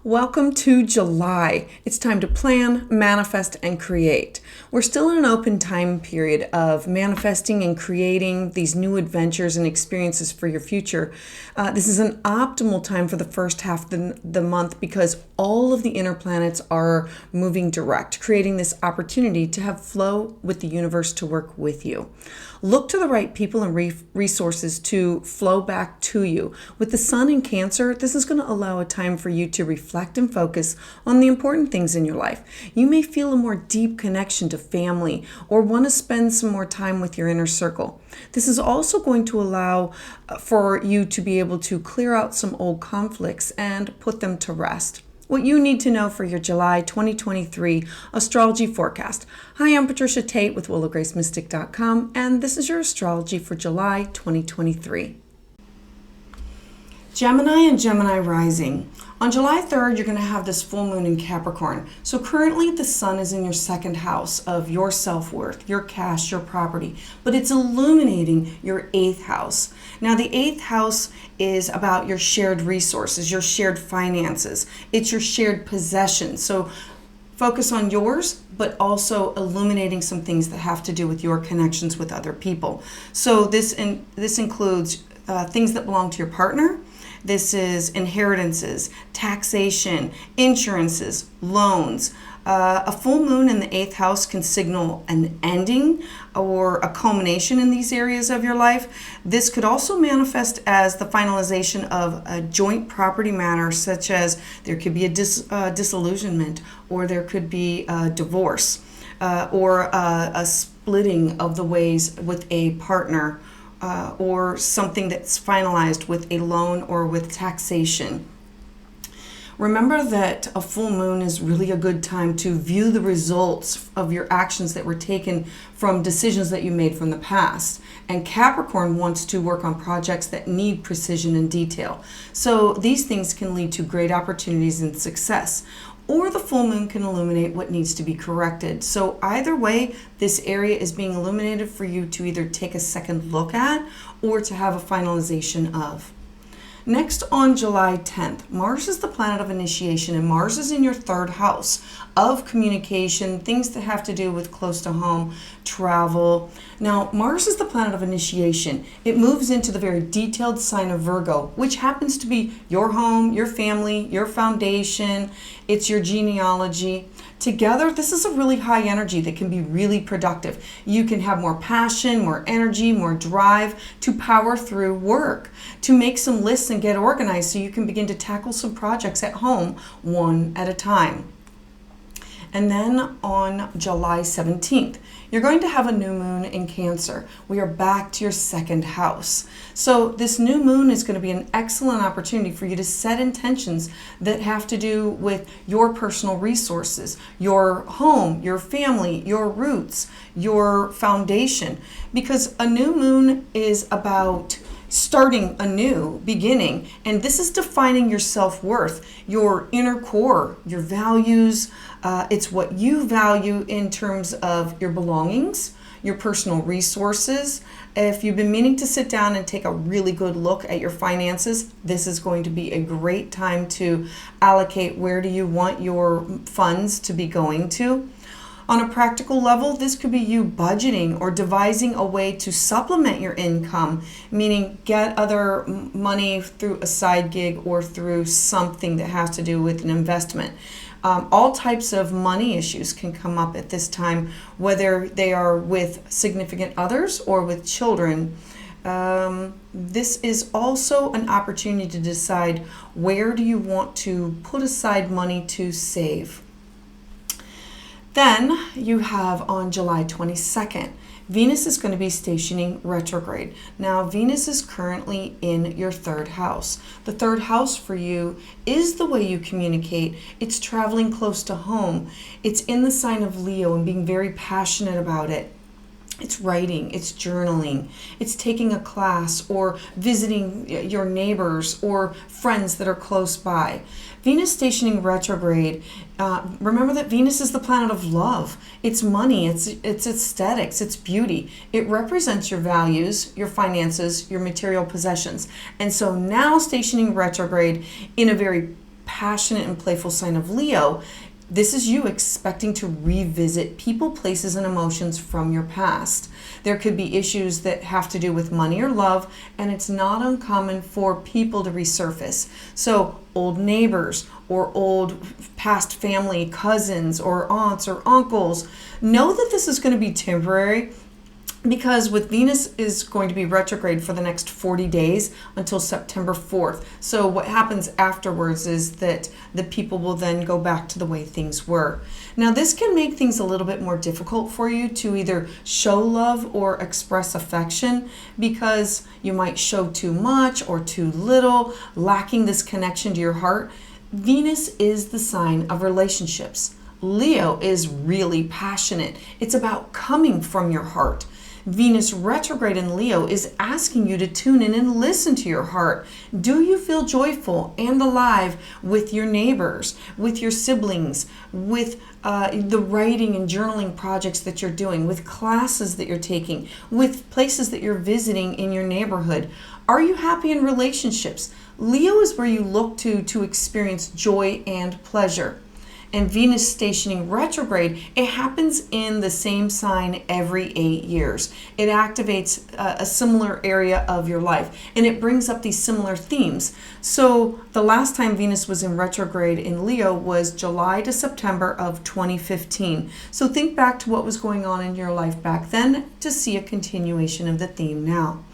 Welcome to July. It's time to plan, manifest, and create. We're still in an open time period of manifesting and creating these new adventures and experiences for your future. This is an optimal time for the first half of the month because all of the inner planets are moving direct, creating this opportunity to have flow with the universe to work with you. Look to the right people and resources to flow back to you. With the sun in Cancer, this is going to allow a time for you to reflect and focus on the important things in your life. You may feel a more deep connection to family or want to spend some more time with your inner circle. This is also going to allow for you to be able to clear out some old conflicts and put them to rest. What you need to know for your July 2023 astrology forecast. Hi, I'm Patricia Tate with willowgracemystic.com, and this is your astrology for July 2023. Gemini and Gemini Rising. On July 3rd, you're going to have this full moon in Capricorn. So currently the sun is in your second house of your self-worth, your cash, your property, but it's illuminating your 8th house. Now the 8th house is about your shared resources, your shared finances. It's your shared possessions. So focus on yours, but also illuminating some things that have to do with your connections with other people. So this includes things that belong to your partner. This is inheritances, taxation, insurances, loans. A full moon in the 8th house can signal an ending or a culmination in these areas of your life. This could also manifest as the finalization of a joint property matter, such as there could be a disillusionment, or there could be a divorce, or a splitting of the ways with a partner. Or something that's finalized with a loan or with taxation. Remember that a full moon is really a good time to view the results of your actions that were taken from decisions that you made from the past. And Capricorn wants to work on projects that need precision and detail. So these things can lead to great opportunities and success. Or the full moon can illuminate what needs to be corrected. So either way, this area is being illuminated for you to either take a second look at or to have a finalization of. Next, on July 10th, Mars is the planet of initiation, and Mars is in your 3rd house of communication, things that have to do with close to home, travel. Now, Mars is the planet of initiation. It moves into the very detailed sign of Virgo, which happens to be your home, your family, your foundation. It's your genealogy. Together, this is a really high energy that can be really productive. You can have more passion, more energy, more drive to power through work, to make some lists and get organized so you can begin to tackle some projects at home one at a time. And then on July 17th, you're going to have a new moon in Cancer. We are back to your 2nd house. So this new moon is going to be an excellent opportunity for you to set intentions that have to do with your personal resources, your home, your family, your roots, your foundation. Because a new moon is about starting a new beginning, and this is defining your self-worth, your inner core, your values. It's what you value in terms of your belongings, your personal resources. If you've been meaning to sit down and take a really good look at your finances, this is going to be a great time to allocate where do you want your funds to be going to. On a practical level, this could be you budgeting or devising a way to supplement your income, meaning get other money through a side gig or through something that has to do with an investment. All types of money issues can come up at this time, whether they are with significant others or with children. This is also an opportunity to decide where do you want to put aside money to save. Then you have on July 22nd, Venus is going to be stationing retrograde. Now, Venus is currently in your 3rd house. The 3rd house for you is the way you communicate. It's traveling close to home. It's in the sign of Leo and being very passionate about it. It's writing, it's journaling, it's taking a class or visiting your neighbors or friends that are close by. Venus stationing retrograde, remember that Venus is the planet of love. It's money, it's aesthetics, it's beauty. It represents your values, your finances, your material possessions. And so now stationing retrograde in a very passionate and playful sign of Leo, this is you expecting to revisit people, places, and emotions from your past. There could be issues that have to do with money or love, and it's not uncommon for people to resurface. So old neighbors or old past family, cousins or aunts or uncles, know that this is going to be temporary, because with Venus is going to be retrograde for the next 40 days until September 4th. So what happens afterwards is that the people will then go back to the way things were. Now this can make things a little bit more difficult for you to either show love or express affection, because you might show too much or too little, lacking this connection to your heart. Venus is the sign of relationships. Leo is really passionate. It's about coming from your heart. Venus retrograde in Leo is asking you to tune in and listen to your heart. Do you feel joyful and alive with your neighbors, with your siblings, with the writing and journaling projects that you're doing, with classes that you're taking, with places that you're visiting in your neighborhood? Are you happy in relationships? Leo is where you look to experience joy and pleasure. And Venus stationing retrograde, it happens in the same sign every 8 years. It activates a similar area of your life, and it brings up these similar themes. So the last time Venus was in retrograde in Leo was July to September of 2015. So think back to what was going on in your life back then to see a continuation of the theme now.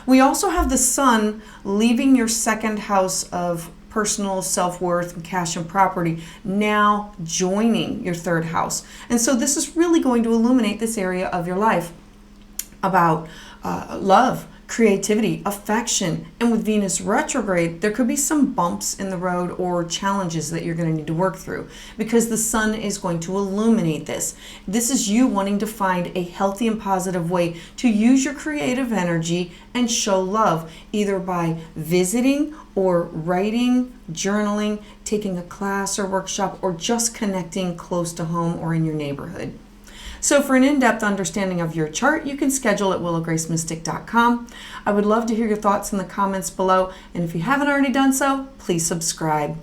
We also have the Sun leaving your second house of personal self-worth and cash and property, now joining your third house. And so this is really going to illuminate this area of your life about love, creativity, affection. And with Venus retrograde, there could be some bumps in the road or challenges that you're going to need to work through, because the Sun is going to illuminate this. This is you wanting to find a healthy and positive way to use your creative energy and show love, either by visiting or writing, journaling, taking a class or workshop, or just connecting close to home or in your neighborhood. So for an in-depth understanding of your chart, you can schedule at willowgracemystic.com. I would love to hear your thoughts in the comments below, and if you haven't already done so, please subscribe.